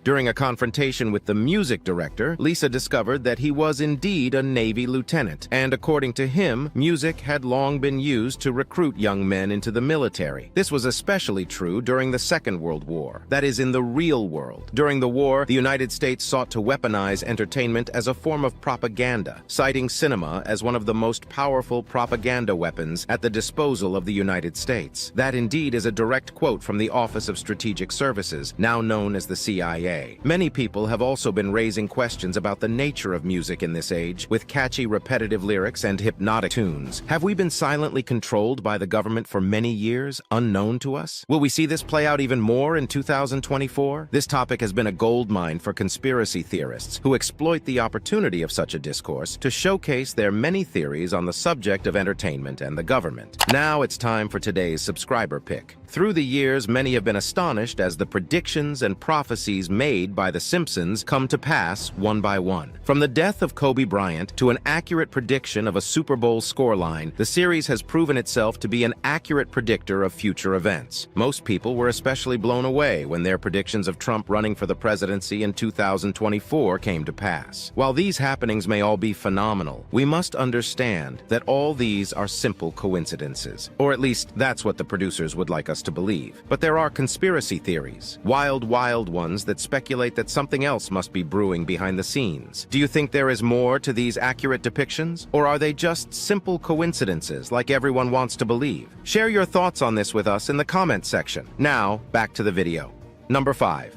During a confrontation with the music director, Lisa discovered that he was indeed a Navy lieutenant, and according to him, music had long been used to recruit young men into the military. This was especially true during the Second World War, that is, in the real world. During the war, the United States sought to weaponize entertainment as a form of propaganda, citing cinema as one of the most powerful propaganda weapons at the disposal of the United States. That indeed is a direct quote from the Office of Strategic Services, now known as the CIA. Many people have also been raising questions about the nature of music in this age, with catchy, repetitive lyrics and hypnotic tunes. Have we been silently controlled by the government for many years, unknown to us? Will we see this play out even more in 2024? This topic has been a goldmine for conspiracy theorists, who exploit the opportunity of such a discourse to showcase their many theories on the subject of entertainment and the government. Now it's time for today's subscriber pick. Through the years, many have been astonished as the predictions and prophecies made by The Simpsons come to pass one by one. From the death of Kobe Bryant to an accurate prediction of a Super Bowl scoreline, the series has proven itself to be an accurate predictor of future events. Most people were especially blown away when their predictions of Trump running for the presidency in 2024 came to pass. While these happenings may all be phenomenal, we must understand that all these are simple coincidences, or at least that's what the producers would like us to believe. But there are conspiracy theories, wild ones that speculate that something else must be brewing behind the scenes. Do you think there is more to these accurate depictions, or are they just simple coincidences like everyone wants to believe? Share your thoughts on this with us in the comments section. Now, back to the video. Number 5.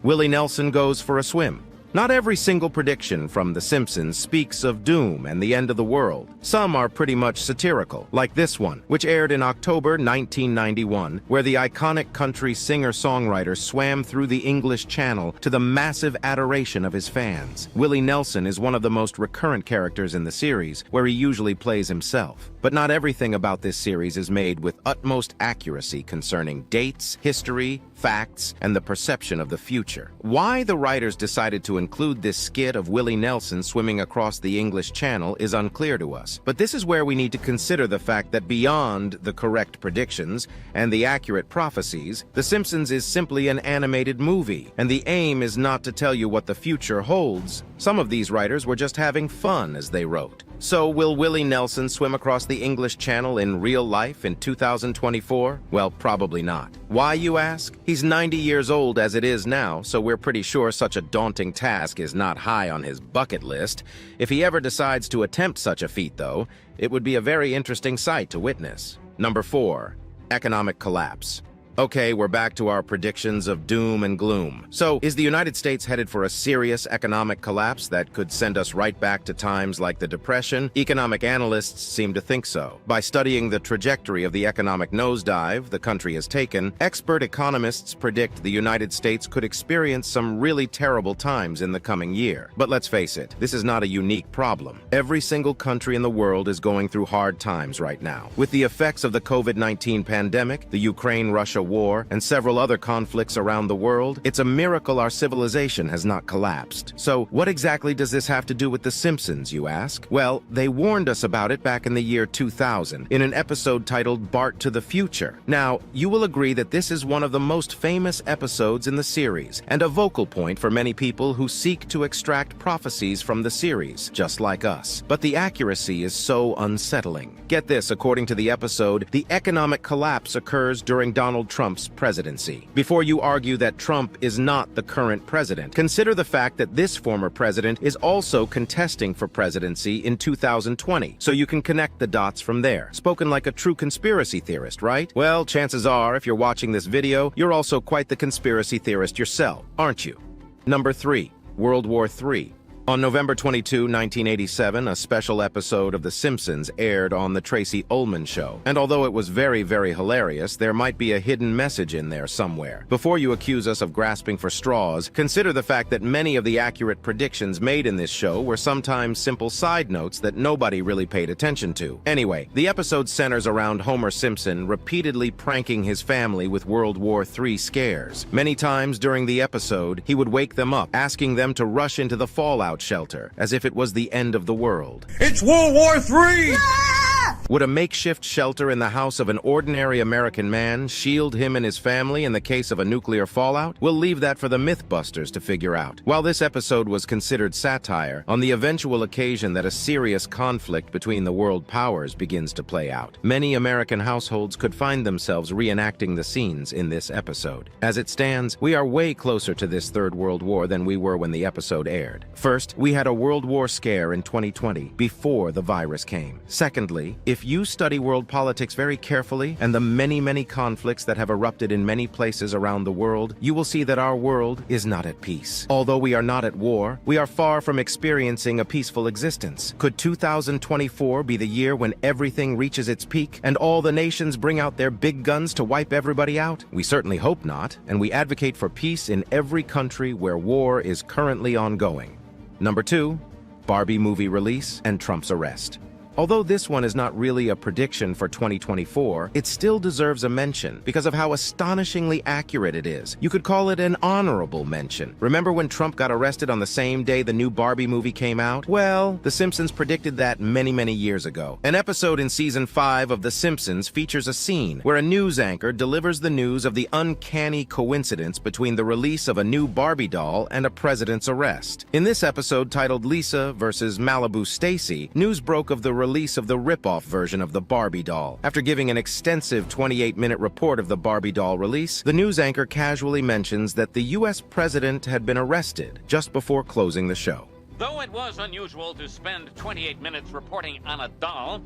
Willie Nelson goes for a swim. Not every single prediction from The Simpsons speaks of doom and the end of the world. Some are pretty much satirical, like this one, which aired in October 1991, where the iconic country singer-songwriter swam through the English Channel to the massive adoration of his fans. Willie Nelson is one of the most recurrent characters in the series, where he usually plays himself. But not everything about this series is made with utmost accuracy concerning dates, history, facts, and the perception of the future. Why the writers decided to include this skit of Willie Nelson swimming across the English Channel is unclear to us. But this is where we need to consider the fact that beyond the correct predictions and the accurate prophecies, The Simpsons is simply an animated movie, and the aim is not to tell you what the future holds. Some of these writers were just having fun as they wrote. So will Willie Nelson swim across the English Channel in real life in 2024? Well, probably not. Why, you ask? He's 90 years old as it is now, so we're pretty sure such a daunting task is not high on his bucket list. If he ever decides to attempt such a feat, though, it would be a very interesting sight to witness. Number 4. Economic collapse. Okay, we're back to our predictions of doom and gloom. So, is the United States headed for a serious economic collapse that could send us right back to times like the Depression? Economic analysts seem to think so. By studying the trajectory of the economic nosedive the country has taken, expert economists predict the United States could experience some really terrible times in the coming year. But let's face it, this is not a unique problem. Every single country in the world is going through hard times right now. With the effects of the COVID-19 pandemic, the Ukraine-Russia war, and several other conflicts around the world, it's a miracle our civilization has not collapsed. So, what exactly does this have to do with The Simpsons, you ask? Well, they warned us about it back in the year 2000, in an episode titled Bart to the Future. Now, you will agree that this is one of the most famous episodes in the series, and a vocal point for many people who seek to extract prophecies from the series, just like us. But the accuracy is so unsettling. Get this, according to the episode, the economic collapse occurs during Donald Trump's presidency. Before you argue that Trump is not the current president, consider the fact that this former president is also contesting for presidency in 2020, so you can connect the dots from there. Spoken like a true conspiracy theorist, right? Well, chances are, if you're watching this video, you're also quite the conspiracy theorist yourself, aren't you? Number 3. World War III. On November 22, 1987, a special episode of The Simpsons aired on The Tracy Ullman Show. And although it was very, very hilarious, there might be a hidden message in there somewhere. Before you accuse us of grasping for straws, consider the fact that many of the accurate predictions made in this show were sometimes simple side notes that nobody really paid attention to. Anyway, the episode centers around Homer Simpson repeatedly pranking his family with World War III scares. Many times during the episode, he would wake them up, asking them to rush into the fallout shelter, as if it was the end of the world. It's World War III! Ah! Would a makeshift shelter in the house of an ordinary American man shield him and his family in the case of a nuclear fallout? We'll leave that for the Mythbusters to figure out. While this episode was considered satire, on the eventual occasion that a serious conflict between the world powers begins to play out, many American households could find themselves reenacting the scenes in this episode. As it stands, we are way closer to this Third World War than we were when the episode aired. First, we had a World War scare in 2020, before the virus came. Secondly, if you study world politics very carefully and the many conflicts that have erupted in many places around the world, you will see that our world is not at peace. Although we are not at war, we are far from experiencing a peaceful existence. Could 2024 be the year when everything reaches its peak and all the nations bring out their big guns to wipe everybody out? We certainly hope not, and we advocate for peace in every country where war is currently ongoing. Number 2, Barbie movie release and Trump's arrest. Although this one is not really a prediction for 2024, it still deserves a mention because of how astonishingly accurate it is. You could call it an honorable mention. Remember when Trump got arrested on the same day the new Barbie movie came out? Well, The Simpsons predicted that many years ago. An episode in season 5 of The Simpsons features a scene where a news anchor delivers the news of the uncanny coincidence between the release of a new Barbie doll and a president's arrest. In this episode, titled Lisa versus Malibu Stacy, news broke of the release of the rip-off version of the Barbie doll. After giving an extensive 28-minute report of the Barbie doll release, the news anchor casually mentions that the U.S. president had been arrested just before closing the show. Though it was unusual to spend 28 minutes reporting on a doll,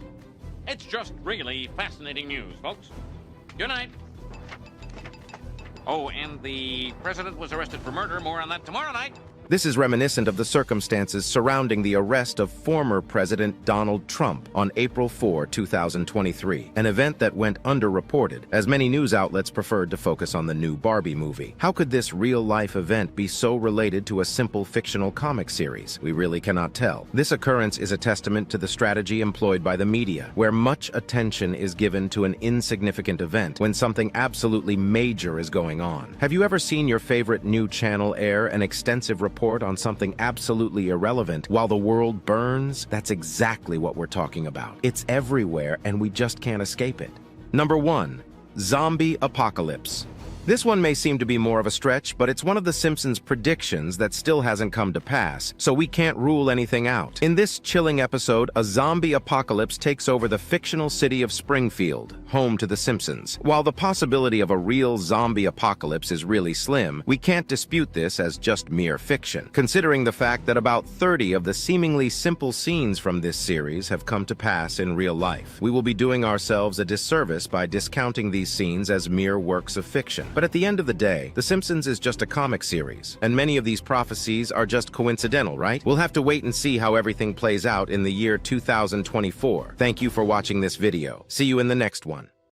it's just really fascinating news, folks. Good night. Oh, and the president was arrested for murder. More on that tomorrow night. This is reminiscent of the circumstances surrounding the arrest of former President Donald Trump on April 4, 2023, an event that went underreported, as many news outlets preferred to focus on the new Barbie movie. How could this real-life event be so related to a simple fictional comic series? We really cannot tell. This occurrence is a testament to the strategy employed by the media, where much attention is given to an insignificant event when something absolutely major is going on. Have you ever seen your favorite new channel air an extensive report on something absolutely irrelevant while the world burns? That's exactly what we're talking about. It's everywhere and we just can't escape it. Number 1, zombie apocalypse. This one may seem to be more of a stretch, but it's one of the Simpsons predictions that still hasn't come to pass, so we can't rule anything out. In this chilling episode, a zombie apocalypse takes over the fictional city of Springfield, home to the Simpsons. While the possibility of a real zombie apocalypse is really slim, we can't dispute this as just mere fiction, considering the fact that about 30 of the seemingly simple scenes from this series have come to pass in real life. We will be doing ourselves a disservice by discounting these scenes as mere works of fiction. But at the end of the day, The Simpsons is just a comic series, and many of these prophecies are just coincidental, right? We'll have to wait and see how everything plays out in the year 2024. Thank you for watching this video. See you in the next one.